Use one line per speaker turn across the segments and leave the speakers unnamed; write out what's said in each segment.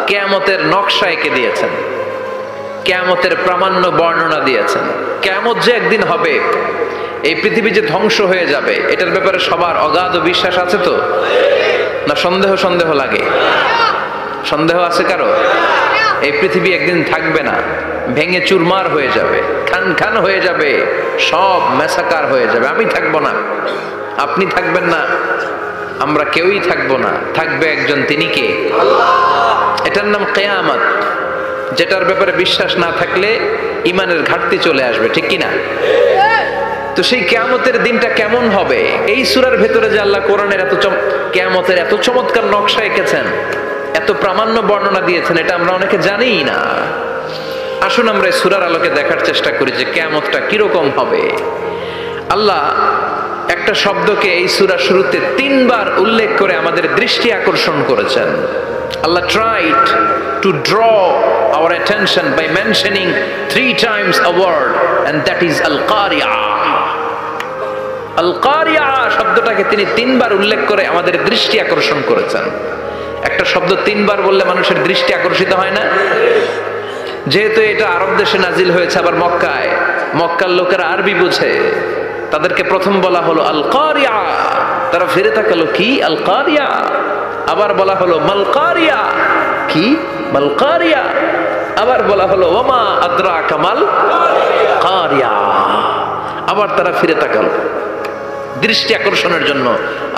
কিয়ামতের নকশা এঁকে দিয়েছেন, কিয়ামতের প্রামাণ্য বর্ণনা দিয়েছেন। কিয়ামত যে একদিন হবে, এই পৃথিবী যে ধ্বংস হয়ে যাবে, এটার ব্যাপারে সবার অগাধ বিশ্বাস আছে তো, না সন্দেহ সন্দেহ লাগে? সন্দেহ আছে কারো? এই পৃথিবী একদিন থাকবে না, ভেঙে চুরমার হয়ে যাবে, খান খান হয়ে যাবে, সব ম্যাসাকার হয়ে যাবে। আমি থাকবো না, আপনি থাকবেন না, আমরা কেউই থাকবো না, থাকবে একজন, তিনি কে? এটার নাম কিয়ামত, যেটার ব্যাপারে বিশ্বাস না থাকলে ইমানের ঘাটতি চলে আসবে, ঠিক কিনা? তো সেই কিয়ামতের দিনটা কেমন হবে, এই সূরার ভেতরে যে আল্লাহ কোরআনের কিয়ামতের এত চমৎকার নকশা এঁকেছেন, এত প্রামাণ্য বর্ণনা দিয়েছেন, এটা আমরা অনেকে জানিই না। আসুন আমরা এই সূরার আলোকে দেখার চেষ্টা করি যে কিয়ামতটা কিরকম হবে। আল্লাহ একটা শব্দকে এই সূরার শুরুতে 3 বার উল্লেখ করে আমাদের দৃষ্টি আকর্ষণ করেছেন। Allah tried to draw our attention by mentioning 3 times a word, and that is al-qari'ah. al-qari'ah শব্দটাকে তিনি 3 বার উল্লেখ করে আমাদের দৃষ্টি আকর্ষণ করেছেন। একটা শব্দ 3 বার বললে মানুষের দৃষ্টি আকর্ষিত হয় না? যেহেতু এটা আরব দেশে নাজিল হয়েছে, আবার মক্কায়, মক্কার লোকেরা আরবি বুঝে, তাদেরকে প্রথম বলা হলো আল-কারিয়া, তারা ফিরে তাকালো, কি আল-কারিয়া? আবার বলা হলো মাল-কারিয়া, কি মাল-কারিয়া? আবার বলা হলো ওমা আদরাকা মাল-কারিয়া। আবার তারা ফিরে তাকালো। দৃষ্টি আকর্ষণের জন্য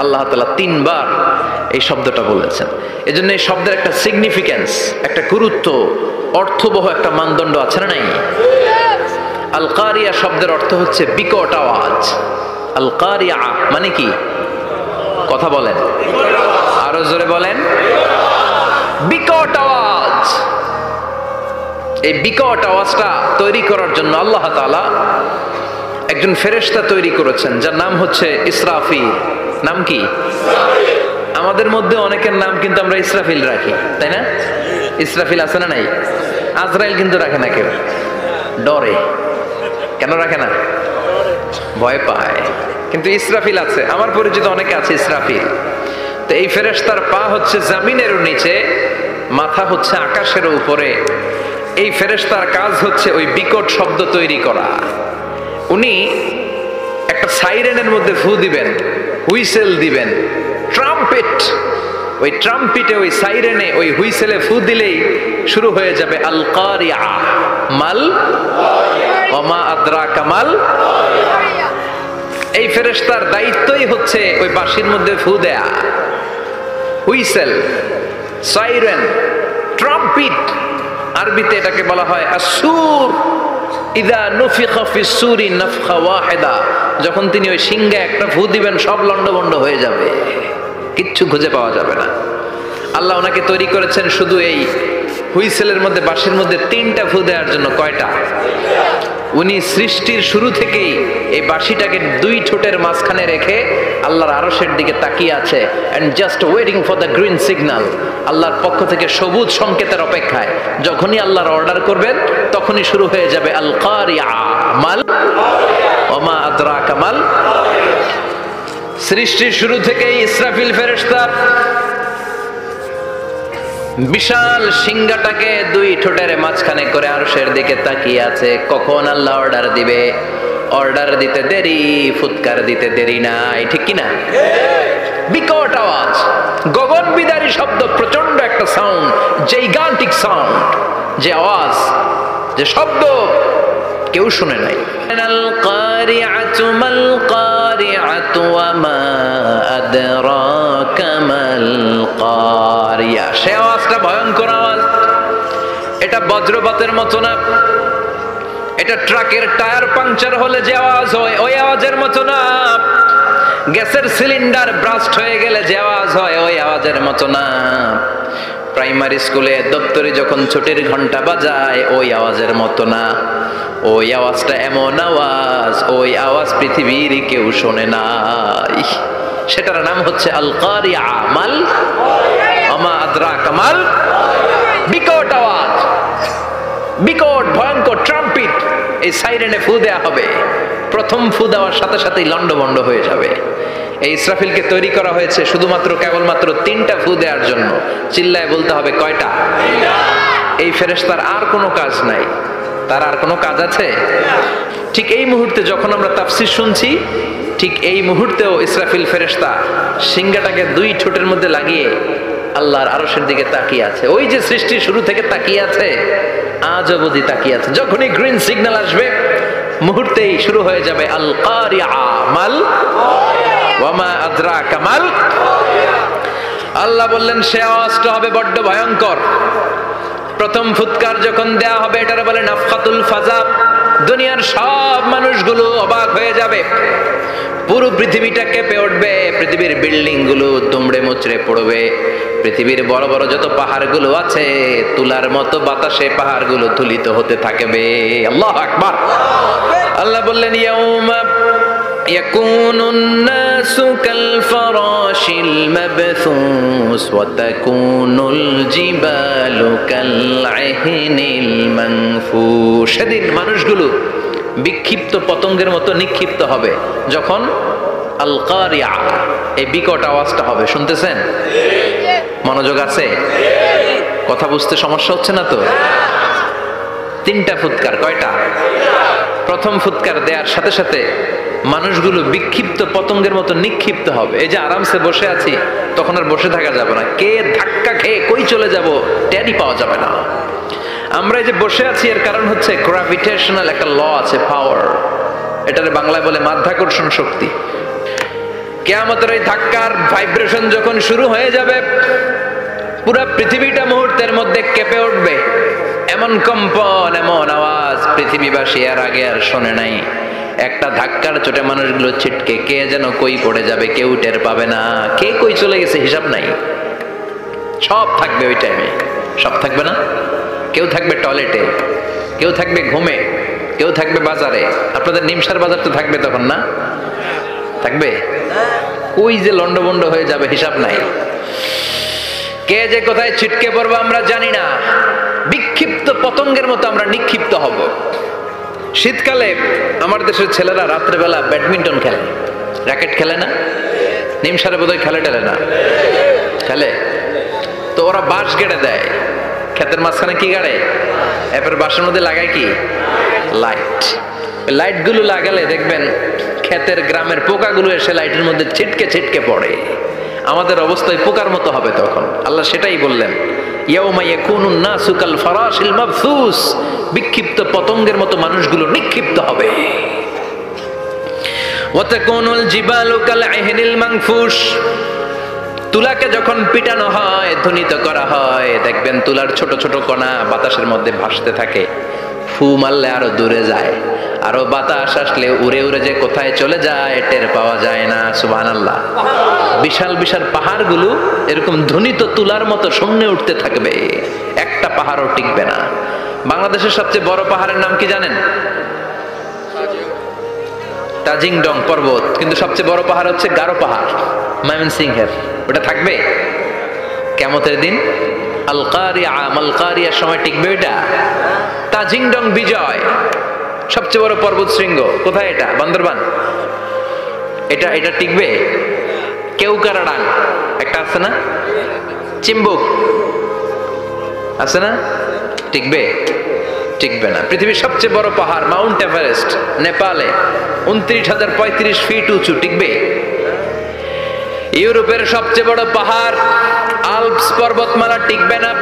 আল্লাহ তাআলা 3 বার এই শব্দটা বলেছেন। এজন্য এই শব্দের একটা সিগনিফিকেন্স, একটা গুরুত্ব, অর্থবহ একটা মানদণ্ড আছে না নাই? আল-কারিয়া শব্দের অর্থ হচ্ছে বিকট আওয়াজ। আল-কারিয়া মানে কি? কথা বলেন, আরো জোরে বলেন। বিকট আওয়াজ। এই বিকট আওয়াজটা তৈরি করার জন্য আল্লাহ তাআলা একজন ফেরেশতা তৈরি করেছেন, যার নাম হচ্ছে ইসরাফিল। নাম কি? আমাদের মধ্যে অনেকের নাম কিন্তু আমরা ইসরাফিল রাখি, তাই না? ইসরাফিল আছে না নাই? আজরাইল কিন্তু রাখে না কেউ, ডরে। কেন রাখে না? ভয় পায়। কিন্তু ইসরাফিল আছে, আমার পরিচিত অনেকে আছে ইসরাফিল। তো এই ফেরেশতার পা হচ্ছে জমিনের নিচে, মাথা হচ্ছে আকাশের উপরে। এই ফেরেশতার কাজ হচ্ছে ওই বিকট শব্দ তৈরি করা। উনি একটা সাইরেনের মধ্যে ফু দিবেন, হুইসেল দিবেন, ট্রাম্পেট। ওই ট্রাম্পিটে, ওই সাইরেনে, ওই হুইসেলে ফু দিলেই শুরু হয়ে যাবে আল-কারিয়া। মাল ওমা আদরাকা মাল। এই ফেরেশতার দায়িত্বই হচ্ছে ওই বাঁশির মধ্যে ফু দেয়া। হুইসেল, সাইরেন, ট্রাম্পিট, আরবিতে এটাকে বলা হয় আসুর। ইদা নুফিখা ফিস সূরি নাফখা ওয়াহিদা, যখন তিনি ওই সিংহে একটা ফু দিবেন, সব লন্ডভন্ড হয়ে যাবে, কিচ্ছু খুঁজে পাওয়া যাবে না। আল্লাহ ওনাকে তৈরি করেছেন শুধু এই হুইসেলের মধ্যে, বাঁশির মধ্যে 3টা ফু দেওয়ার জন্য। কয়টা? উনি সৃষ্টির শুরু থেকেই এই বাঁশিটাকে 2 ঠোঁটের মাঝখানে রেখে আল্লাহর আরশের দিকে তাকিয়ে আছে, and just waiting for the green signal. আল্লাহর পক্ষ থেকে সবুজ সংকেতের অপেক্ষায়। যখনই আল্লাহর অর্ডার করবেন, তখনই শুরু হয়ে যাবে আল-কারিয়া। মাল ওমা আদরাকা মাল। সৃষ্টির শুরু থেকেই ইসরাফিল ফেরেশতা বিশাল সিংহাটাকে 2 ঠোঁটের মাঝখানে করে আরশের দিকে তাকিয়ে আছে, কখন আল্লাহ অর্ডার দিবে। অর্ডার দিতে দেরি, ফুৎকার দিতে দেরি নাই, ঠিক কিনা? বিকট আওয়াজ, গগন বিদারী শব্দ, প্রচন্ড একটা সাউন্ড, জাইগান্টিক সাউন্ড, যে আওয়াজ, যে শব্দ কেউ শুনে নাই। আল কারিআতু মাল কারিআতু ওয়া মা আদরাকা মাল কারিয়া। সে আওয়াজটা ভয়ঙ্কর আওয়াজ। এটা বজ্রপাতের মতো না, এটা ট্রাকের টায়ার পাংচার হলে যে আওয়াজ হয় ওই আওয়াজের মতো না, গ্যাসের সিলিন্ডার ব্রাস্ট হয়ে গেলে যে আওয়াজ হয় ওই আওয়াজের মতো না, প্রাইমারি স্কুলে দপ্তরে যখন ছুটির ঘন্টা বাজায় ওই আওয়াজের মতো না। ওই আওয়াজটা এমন আওয়াজ, ওই আওয়াজ পৃথিবীর কেউ শোনে নাই। সেটার নাম হচ্ছে আল-কারিয়া। মাল ওমা আদরাকা মাল। বিকট আওয়াজ, বিকট ভয়ঙ্কর ট্রাম্পিট। এই সাইরেনে ফু দেয়া হবে, প্রথম ফু দেওয়ার সাথে সাথেই লন্ডভন্ড হয়ে যাবে। এই ইসরাফিলকে তৈরি করা হয়েছে শুধুমাত্র কেবলমাত্র 3টা ফু দেওয়ার জন্য। চিল্লায় বলতে হবে কয়টা? এই ফেরেশতার আর কোনো কাজ নাই, তার আর কোনো কাজ আছে? ঠিক এই মুহূর্তে যখন আমরা তাফসীর শুনছি, ঠিক এই মুহূর্তেও ইসরাফিল ফেরেশতা সিংহাটাকে 2 ঠোঁটের মধ্যে লাগিয়ে আল্লাহর আরশের দিকে তাকিয়ে আছে। ওই যে সৃষ্টির শুরু থেকে তাকিয়ে আছে, আজ অবধি তাকিয়ে আছে। যখনই গ্রিন সিগন্যাল আসবে মুহূর্তেই শুরু হয়ে যাবে আল কারিআ মাল ওয়া মা আদরাকা মাল। আল্লাহ বললেন সে আওয়াজটা হবে বড্ড ভয়ঙ্কর। প্রথম ফুৎকার যখন দেয়া হবে এটার বলে নাফখাতুল ফাজা। দুনিয়ার সব মানুষগুলো অবাক হয়ে যাবে, পুরো পৃথিবীটা কেঁপে উঠবে, পৃথিবীর বিল্ডিং গুলো দুমড়ে মুচড়ে পড়বে, পৃথিবীর বড় বড় যত পাহাড়গুলো আছে তুলার মতো বাতাসে পাহাড়গুলো তুলিত হতে থাকবে। আল্লাহু আকবার। আল্লাহ বললেন ইয়াউমা ইয়াকুনুন নাসু কাল ফারাশিল মাবথুস ওয়া তাকুনুল জিবালু কাল আহিনিল মানফুশ। সেদিন মানুষগুলো বিক্ষিপ্ত পতঙ্গের মতো নিক্ষিপ্ত হবে যখন আল কারিআ এই বিকট আওয়াজটা হবে। শুনতেছেন? মনোযোগ আছে? কথা বুঝতে সমস্যা হচ্ছে না তো? 3টা ফুৎকার। কয়টা? প্রথম ফুৎকার দেওয়ার সাথে সাথে মানুষগুলো বিক্ষিপ্ত পতঙ্গের মতো নিক্ষিপ্ত হবে। এই যে আরামসে বসে আছি তখন আর বসে থাকা যাবে না, কে ধাক্কা খেয়ে কই চলে যাব টেরই পাওয়া যাবে না। আমরা এই যে বসে আছি এর কারণ হচ্ছে গ্র্যাভিটেশনাল একটা ল আছে, পাওয়ার, এটারে বাংলায় বলে মাধ্যাকর্ষণ শক্তি। কিয়ামতের এই ধাক্কার ভাইব্রেশন যখন শুরু হয়ে যাবে পুরো পৃথিবীটা মুহূর্তের মধ্যে কেঁপে উঠবে। এমন কম্পন, এমন আওয়াজ পৃথিবীবাসী এর আগে আর শোনে নাই। একটা ধাক্কার চোটে মানুষগুলো ছিটকে কে যেন কই পড়ে যাবে, কেউ টের পাবে না, কে কই চলে গেছে হিসাব নাই। সব থাকবে ওই টাইমে, সব থাকবে না। কেউ থাকবে টয়লেটে, কেউ থাকবে ঘুমে, কেউ থাকবে বাজারে। আপনাদের নিমসার বাজার তো থাকবে তখন, না থাকবে? ওই যে লন্ডভন্ড হয়ে যাবে, হিসাব নাই। কে যে কোথায় ছিটকে পড়বো আমরা জানি না। বিক্ষিপ্ত পতঙ্গের মতো আমরা নিক্ষিপ্ত হব। শীতকালে আমার দেশের ছেলেরা রাত্রেবেলা ব্যাডমিন্টন খেলে, র্যাকেট খেলে না? নিমসারে বোধহয় খেলে টেলে না? খেলে তো। ওরা বাঁশ গেড়ে দেয় ক্ষেতের মাঝখানে। কি গাড়ে? এরপর বাঁশের মধ্যে লাগায় কি? লাইট। লাইট গুলো লাগালে দেখবেন ক্ষেতের গ্রামের পোকাগুলো এসে লাইটের মধ্যে ছিটকে ছিটকে পড়ে। আমাদের অবস্থায় পোকার মতো হবে তখন। আল্লাহ সেটাই বললেন, ইয়াউমা ইয়াকুনুন নাসু কাল ফারাশিল মাবথুস। বিক্ষিপ্ত পতঙ্গের মতো মানুষগুলো নিক্ষিপ্ত হবে। ওয়া তাকুনুল জিবালু কাল আহিনিল মানফুশ। তুলাকে যখন পিটানো হয়, ধ্বনিত করা হয়, দেখবেন তুলার ছোট ছোট কণা বাতাসের মধ্যে ভাসতে থাকে। ফু মারলে আরো দূরে যায়, আরো বাতাস আসলে উড়ে উড়ে যে কোথায় চলে যায় টের পাওয়া যায় না। সুবহানাল্লাহ। বিশাল বিশাল পাহাড়গুলো এরকম ধ্বনিত তুলার মতো শূন্যে উঠতে থাকবে, একটা পাহাড়ও টিকবে না। বাংলাদেশের সবচেয়ে বড় পাহাড়ের নাম কি জানেন? তাজিংডং পর্বত। কিন্তু সবচেয়ে বড় পাহাড় হচ্ছে গারো পাহাড়, ময়মনসিংহের। ওটা থাকবে কিয়ামতের দিন। আল কারিআ মাল কারিআর সময় টিকবে ওটা। তাজিংডং বিজয় সবচেয়ে বড় পর্বত শৃঙ্গ। কোথায় এটা? বান্দরবান। এটা টিকবে? কেউকারাডাং একটা আছে না? চিম্বুক আছে না? টিকবে? টিকবে না। পৃথিবীর সবচেয়ে বড় পাহাড় মাউন্ট এভারেস্ট নেপালে 29,035 ফিট উঁচু, টিকবে? ইউরোপের সবচেয়ে বড় পাহাড় আল্পস পর্বতমালা টিকবে না।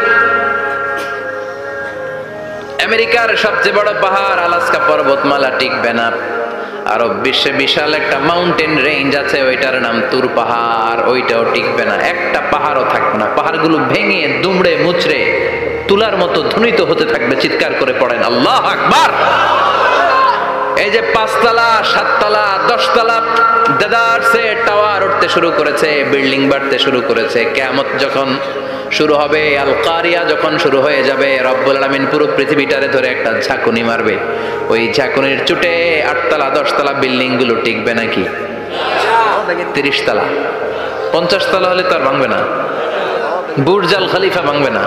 আমেরিকার সবচেয়ে বড় পাহাড় আলাস্কা পর্বতমালা টিকবে না। আরব বিশ্বে বিশাল একটা মাউন্টেন রেঞ্জ আছে, ওইটার নাম তুর পাহাড়, ওইটাও টিকবে না। একটা পাহাড়ও থাকবে না। পাহাড়গুলো ভেঙে দুমড়ে মুচড়ে তুলার মতো ধ্বনিত হতে থাকবে। চিৎকার করে পড়েন আল্লাহু আকবার। এই যে 5 তলা 7 তলা 10 তলা দেদারসে টাওয়ার উঠতে শুরু করেছে, বিল্ডিং বাড়তে শুরু করেছে। কিয়ামত যখন শুরু হবে, আল কারিয়া যখন শুরু হয়ে যাবে, রব্বুল আলামিন পুরো পৃথিবীটারে ধরে একটা ঝাঁকুনি মারবে। ওই ঝাঁকুনির চুটে 8 তলা 10 তলা বিল্ডিং গুলো টিকবে নাকি? 30 তলা 50 তলা হলে তো আর ভাঙবে না। বুর্জ আল খলিফা ভাঙবে না।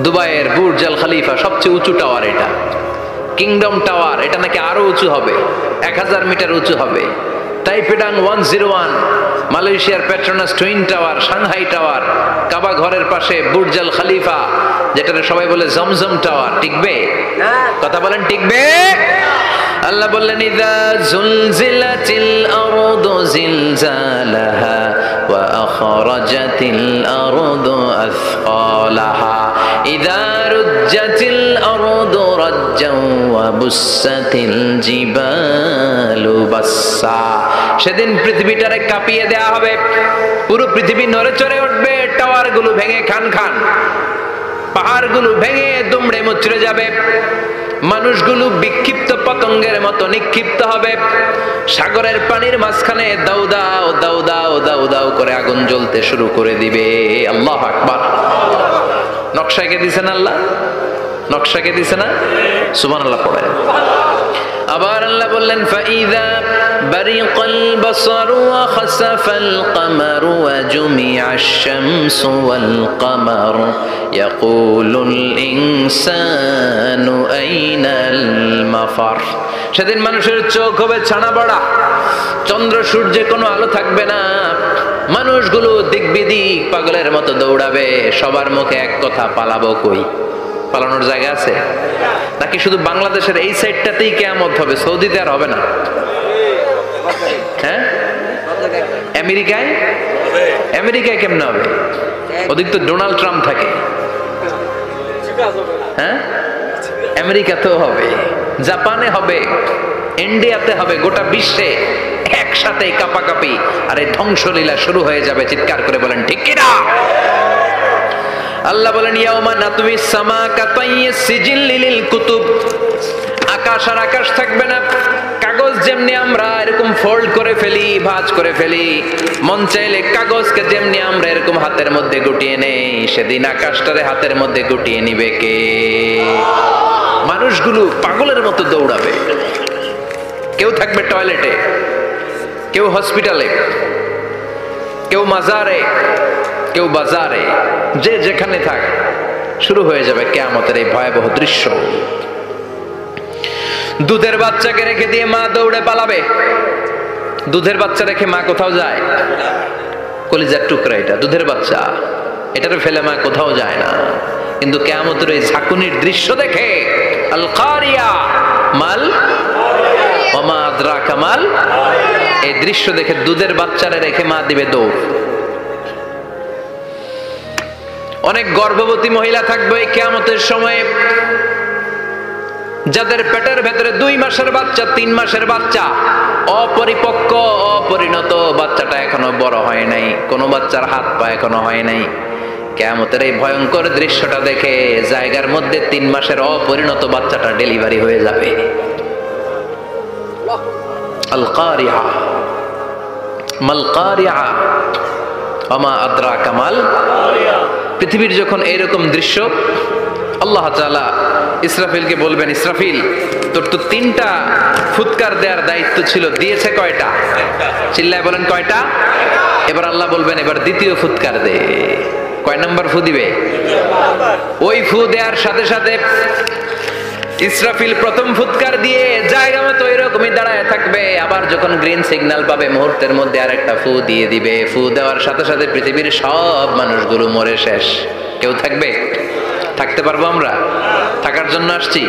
দুবাইয়ের বুর্জ আল খলিফা সবচেয়ে উঁচু টাওয়ার এটা। কিংডম টাওয়ার এটা নাকি আরো উঁচু হবে, 1000 মিটার উঁচু হবে। টাইপেডাং 101, মালয়েশিয়ার Petronas twin tower, Shanghai tower, Kaaba ঘরের পাশে বুর্জ আল খলিফা, যেটা সবাই বলে জমজম টাওয়ার, টিকবে? কথা বলেন, টিকবে? আল্লাহ বললেন ইযা জুলজিলাতিল আরদু জিলজালাহা ওয়া আখরাজাতিল আরদু আসকালাহা ইযা রুজ্জাতিল আরদু রাজ্জান ওয়া বুসাতিল জিবালু বাসসা। সেদিন পৃথিবীটারে কাঁপিয়ে দেয়া হবে, পুরো পৃথিবী নড়ে চড়ে উঠবে, টাওয়ারগুলো ভেঙে খান খান, পাহাড়গুলো ভেঙে দুমড়ে মুচড়ে যাবে, মানুষগুলো বিক্ষিপ্ত পতঙ্গের মতো নিক্ষিপ্ত হবে, সাগরের পানির মাঝখানে দাউ দাউ দাউ দাউ দাউ দাউ করে আগুন জ্বলতে শুরু করে দিবে। আল্লাহু আকবার। নকশা কে দিছেন আল্লাহ? নকশা কে দিছে না? সুবহানাল্লাহ পড়েন। আবার আল্লাহ বললেন ফাইযা বারিকাল বাসারু ওয়া খাসাফাল কামারু ওয়া জুমিআশ শামসু ওয়াল কামারু ইয়াকুলুল ইনসানু আইনাল মাফার। সেদিন মানুষের চোখ হবে ছানা বড়া, চন্দ্র সূর্যে কোনো আলো থাকবে না, মানুষগুলো দিক বিদিক পাগলের মতো দৌড়াবে, সবার মুখে এক কথা, পালাবো কই? পালানোর জায়গা আছে নাকি শুধু বাংলাদেশের এই সাইডটাতেই কিয়ামত হবে, সৌদিতে আর হবে না? হ্যাঁ, আমেরিকায়? আমেরিকায় কেমনে হবে? ওদিক তো ডোনাল্ড ট্রাম্প থাকে। হ্যাঁ, আমেরিকাতেও হবে, জাপানে হবে, ইন্ডিয়াতে হবে, গোটা বিশ্বে একসাথে কাপাকাপি আর এই ধ্বংসলীলা শুরু হয়ে যাবে। চিৎকার করে বলেন ঠিক কি না? আল্লাহ বলেন ইয়াউমা নাতউইস সামা কাতাইয়িস সিজিল লিল কুতুব। আকাশ আর আকাশ থাকবে না, কাগজ যেমনি আমরা এরকম ফোল্ড করে ফেলি, ভাঁজ করে ফেলি, মন চাইলে কাগজকে যেমনি আমরা এরকম হাতের মধ্যে গুটিয়ে নেই, সেদিন আকাশটারে হাতের মধ্যে গুটিয়ে নিবে কে? মানুষগুলো পাগলের মতো দৌড়াবে, কেউ থাকবে টয়লেটে, কেউ হসপিটালে, কেউ মাজারে, কেউ বাজারে, যে যেখানে থাক, শুরু হয়ে যাবে কিয়ামতের এই ভয়াবহ দৃশ্য। দুধের বাচ্চাকে রেখে দিয়ে মা দৌড়ে পালাবে। দুধের বাচ্চা রেখে মা কোথাও যায়? কলিজার টুকরা এটা, দুধের বাচ্চা, এটারে ফেলে মা কোথাও যায় না। কিন্তু কিয়ামতের এই ঝাঁকুনির দৃশ্য দেখে আল কারিয়া মাল ওয়া মা আদরাকা মাল, এই দৃশ্য দেখে দুধের বাচ্চারে রেখে মা দিবে দৌড়। অনেক গর্ভবতী মহিলা থাকবে এই কিয়ামতের সময়ে, যাদের পেটের ভেতরে 2 মাসের বাচ্চা, 3 মাসের বাচ্চা, অপরিপক্ক অপরিণত, বাচ্চাটা এখনো বড় হয় নাই, কোনো বাচ্চার হাত পা এখনো হয় নাই। কিয়ামতের এই ভয়ঙ্কর দৃশ্যটা দেখে জায়গার মধ্যে 3 মাসের অপরিণত বাচ্চাটা ডেলিভারি হয়ে যাবে। আল কারিয়া মাল কারিয়া ওয়া মা আদরাকা মাল। পৃথিবীর যখন এইরকম দৃশ্য, আল্লাহ তাআলা ইসরাফিলকে বলবেন, ইসরাফিল তোর তো 3টা ফুৎকার দেওয়ার দায়িত্ব ছিল, দিয়েছে কয়টা? চিল্লায় বলেন কয়টা? এবার আল্লাহ বলবেন এবার দ্বিতীয় ফুৎকার দে। কয় নাম্বার ফু দিবে? ওই ফু দেওয়ার সাথে সাথে ইসরাফিল প্রথম ফুৎকার দিয়ে জায়গা মতো এরকমই দাঁড়ায় থাকবে, আবার যখন গ্রিন সিগন্যাল পাবে মুহূর্তের মধ্যে আরেকটা ফু দিয়ে দিবে। ফু দেওয়ার সাথে সাথে পৃথিবীর সব মানুষগুলো মরে শেষ, কেউ থাকবে? থাকতে পারবো আমরা? থাকার জন্য আসছি।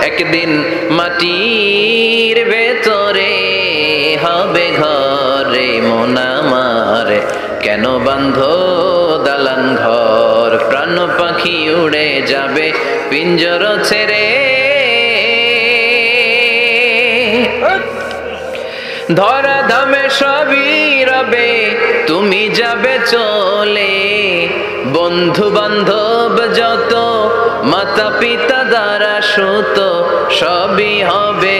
একদিন মাটির ভেতরে হবে ঘরে মন আমার, কেন বাঁধো দালান ঘর, প্রাণ পাখি উড়ে যাবে পিঞ্জর ছেড়ে, ধরা ধামে সবই রবে তুমি যাবে চলে, বন্ধু বান্ধব যত মাতা পিতা দ্বারা সুত সবই হবে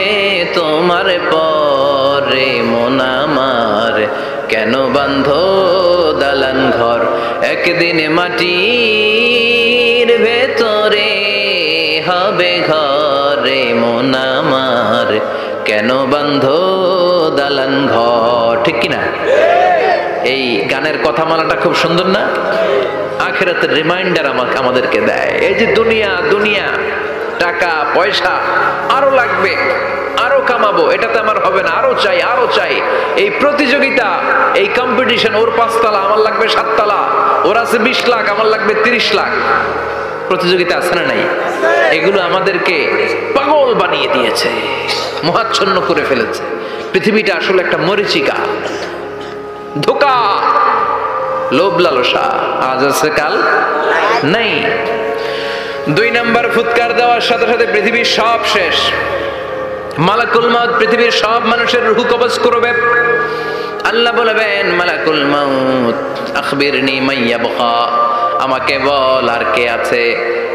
তোমার পরে মন আমার, কেন বাঁধো দালান ঘর, একদিন মাটির ভেতরে হবে ঘরে মন আমার, কেন বাঁধো দালান ঘর। ঠিক কিনা? এই গানের কথামালাটা খুব সুন্দর না? আখিরাতের রিমাইন্ডার আমাদেরকে দেয়। এই যে দুনিয়া দুনিয়া, টাকা পয়সা আরো লাগবে, আরো কামাবো, এটাতে আমার হবে না, আরো চাই আরো চাই। এই প্রতিযোগিতা, এই কম্পিটিশন, ওর 5 তলা আমার লাগবে 7 তলা, ওর আছে 20 লাখ আমার লাগবে 30 লাখ। প্রতিযোগিতা আছে না নাই? এগুলো আমাদেরকে পাগল বানিয়ে দিয়েছে, মোহাচ্ছন্ন করে ফেলেছে। পৃথিবীটা আসলে একটা মরিচিকা, ধোঁকা, লোভ লালসা, আজ আছে কাল নাই। 2 নাম্বার, ফুৎকার দেওয়ার সাথে সাথে পৃথিবীর সব শেষ। মালাকুল মাউত পৃথিবীর সব মানুষের রূহ কবজ করবে। আল্লাহ বলবেন, মালাকুল মাউত আখবিরনি মাইয়াবকা, আমাকে বল আর কে আছে।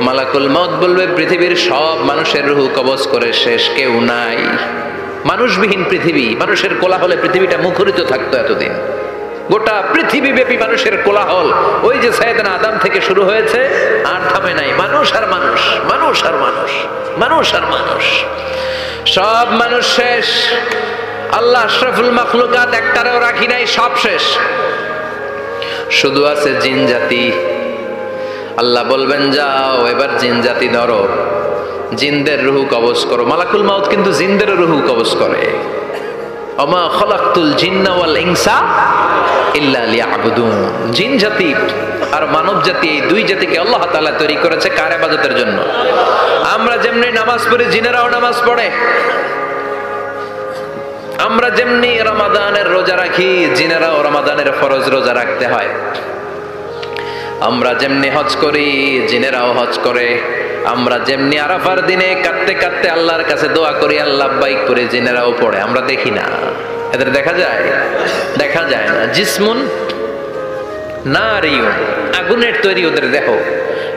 মালাকুল মাউত বলবে, পৃথিবীর সব মানুষের রূহ কবজ করে শেষ, কেউ নাই। মানুষবিহীন পৃথিবী, মানুষের কোলাহলে পৃথিবীটা মুখরিত থাকতো এতদিন। গোটা পৃথিবী ব্যাপী মানুষের কোলাহল, ওই যে সাইয়েদনা আদম থেকে শুরু হয়েছে, আর থামে নাই। মানুষ আর মানুষ, মানুষ আর মানুষ, মানুষ আর মানুষ, সব মানুষ শেষ। আল্লাহ আশরাফুল মাখলুকাত একটারেও রাখি নাই, সব শেষ। শুধু আছে জিন জাতি। আল্লাহ বলবেন, যাও এবার জিন জাতি ধরো, জিনদের রূহ কবজ করো। মালাকুল মাউত কিন্তু জিনদের রূহ কবজ করে। ওমা খলাকতুল জিন্না ওয়াল ইনসা ইল্লা লিয়াবুদুন। জিন জাতি আর মানব জাতি, এই 2 জাতিকে আল্লাহ তাআলা তৈরি করেছে কার ইবাদতের জন্য? আমরা যেমনি নামাজ পড়ি, জিনেরাও নামাজ পড়ে। আমরা যেমনি রমাদানের রোজা রাখি, জিনেরাও রমাদানের ফরজ রোজা রাখতে হয়। আমরা যেমনি হজ করি, জিনেরাও হজ করে। আমরা যেমনি আরাফার দিনে কাঁদতে কাঁদতে আল্লাহর কাছে দোয়া করি, আল্লাহ লাব্বাইক করে, জিনেরাও পড়ে। আমরা দেখি না, এদের দেখা যায়? দেখা যায় না। জিসমুন নারিয়ুন, আগুনের তৈরি ওদের দেহ।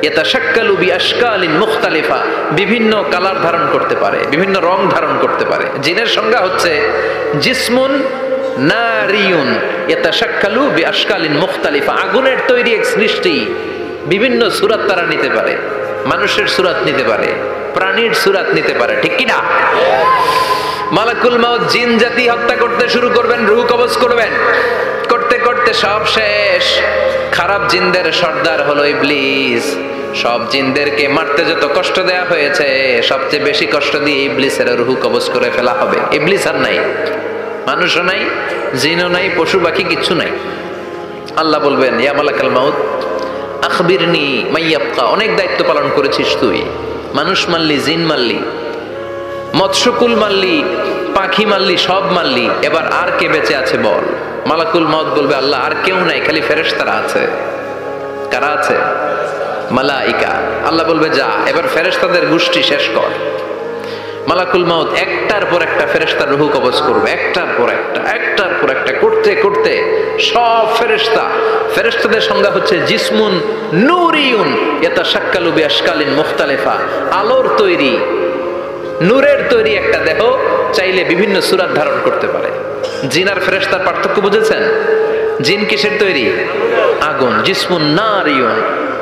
ইয়াতাশাক্কালু বিআশকালিন মুখতালিফা, বিভিন্ন কালার ধারণ করতে পারে, বিভিন্ন রং ধারণ করতে পারে। জিনের সংজ্ঞা হচ্ছে জিসমুন নারিয়ুন ইয়াতাশাক্কালু বিআশকালিন মুখতালিফা, আগুনের তৈরি এক সৃষ্টি। বিভিন্ন সূরত তারা নিতে পারে, মানুষের সূরত নিতে পারে, প্রাণীর সূরত নিতে পারে, ঠিক কি না? মালাকুল মাউত জিন জাতি হত্যা করতে শুরু করবেন, রূহ কবজ করবেন। করতে করতে সব শেষ। খারাপ জিনদের সর্দার হলো ইবলিস। সব জিনদেরকে মারতে যত কষ্ট দেয়া হয়েছে, সবচেয়ে বেশি কষ্ট দিয়ে ইবলিসের রূহ কবজ করে ফেলা হবে। ইবলিস আর নাই, মানুষও নাই, জিনও নাই, পশু পাখি কিচ্ছু নাই। আল্লাহ বলবেন, ইয়া মালাকাল মাউত আখবিরনি মাইয়াবকা, অনেক দায়িত্ব পালন করেছিস তুই। মানুষ মারলি, জিন মারলি, মৎস্যকুল মারলি, পাখি মারলি, সব মারলি, এবার আর কে বেঁচে আছে বল। মালাকুল মাউত বলবে, আল্লাহ আর কেউ নাই, খালি ফেরেশতারা আছে। কারা আছে? মালাইকা। আল্লাহ বলবে, যা এবার ফেরেশতাদের গোষ্ঠী শেষ কর। মালাকুল মাউত একটার পর একটা ফেরেশতার রূহ কবজ করবে, একটার পর একটা, একটার পর একটা, করতে করতে সব ফেরেশতা। ফেরেশতাদের সংজ্ঞা হচ্ছে জিসমুন নূরিয়ুন ইয়াতাশাক্কালু বিআশকালিন মুখতালিফা, আলোর তৈরি, নূরের তৈরি একটা দেহ, চাইলে বিভিন্ন সূরত ধারণ করতে পারে। জিন আর ফেরেশতার পার্থক্য বুঝেছেন? জিন কিসের তৈরি? আগুন, জিসমুন নারিয়ুন।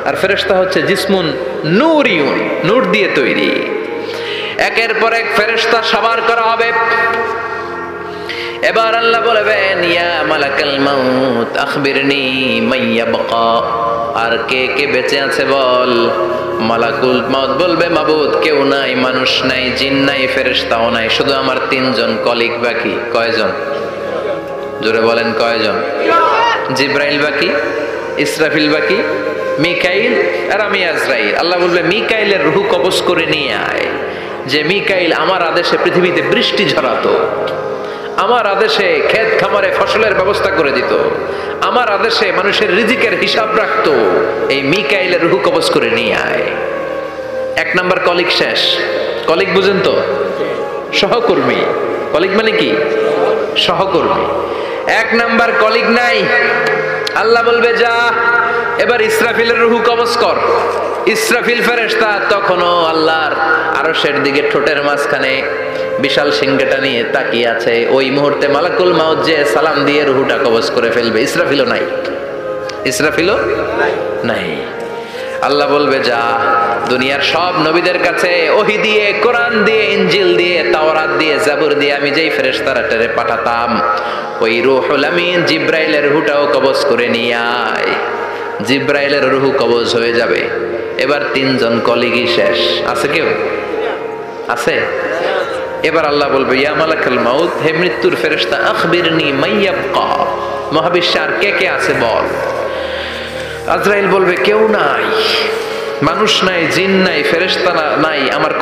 আর ফেরেশতা হচ্ছে জিসমুন নূরিয়ুন, নূর দিয়ে তৈরি। একের পর এক ফেরেশতা সবার করা হবে। এবার আল্লাহ বলবেন, ইয়া মালাকাল মাউত আখবিরনি মাইয়াবকা, আর কে কে বেঁচে আছে বল। মালাকুল মাউত বলবে, মাবুদ কেউ নাই, মানুষ নাই, জিন নাই, ফেরেশতাও নাই, শুধু আমার 3 জন কলিগ বাকি। কয়জন? জোরে বলেন, কয়জন? জিব্রাইল বাকি, ইসরাফিল বাকি, মিকাইল আর আমি আজরাইল। আল্লাহ বলবে, মিকাইলের রূহ কবজ করে নিয়ে আয়। যে মিকাইল আমার আদেশে পৃথিবীতে বৃষ্টি ঝরাতো, আমার আদেশে ক্ষেত খামারে ফসলের ব্যবস্থা করে দিত, আমার আদেশে মানুষের রিজিকের হিসাব রাখতো। এই মিকাইলের রূহ কবজ করে নিয়ে আয়। 1 নাম্বার কলিগ শেষ। কলিগ বুঝেন তো? সহকর্মী। কলিগ মানে কি? সহকর্মী। 1 নাম্বার কলিগ নাই। আল্লাহ বলবে, যা এবার ইসরাফিলের রূহ কবজ কর। ইসরাফিল ফেরেশতা তখনও আল্লাহর আরশের দিকে ঠোঁটের মাঝখানে বিশাল সিংহটা নিয়ে তাকিয়ে আছে। ওই মুহূর্তে মালাকুল মাউত যে সালাম দিয়ে রূহটা কবজ করে ফেলবে। ইসরাফিলও নাই, ইসরাফিলও নাই। আল্লাহ বলবে, যা দুনিয়ার সব নবীদের কাছে ওহী দিয়ে, কোরআন দিয়ে, ইনজিল দিয়ে, তাওরাত দিয়ে, জাবুর দিয়ে আমি যেই ফেরেশতারে পাঠাতাম, ওই রূহুল আমিন জিব্রাইলের রূহটাও কবজ করে নিয়ে আয়। জিব্রাইলের রূহ কবজ হয়ে যাবে। এবার 3 জন কলিগই শেষ। আছে কেউ? আছে? এবার আল্লাহ বলবে ইয়া মালাকাল মাউত, হে মৃত্যুর ফেরেশতা, আখবিরনি মাইয়াবকা, মহাবিশ্বে আর কে কে আছে বল। আজরাইল বলবে কেউ নাই, মানুষ নাই, জিন নাই, ফেরেশতা নাই, আমার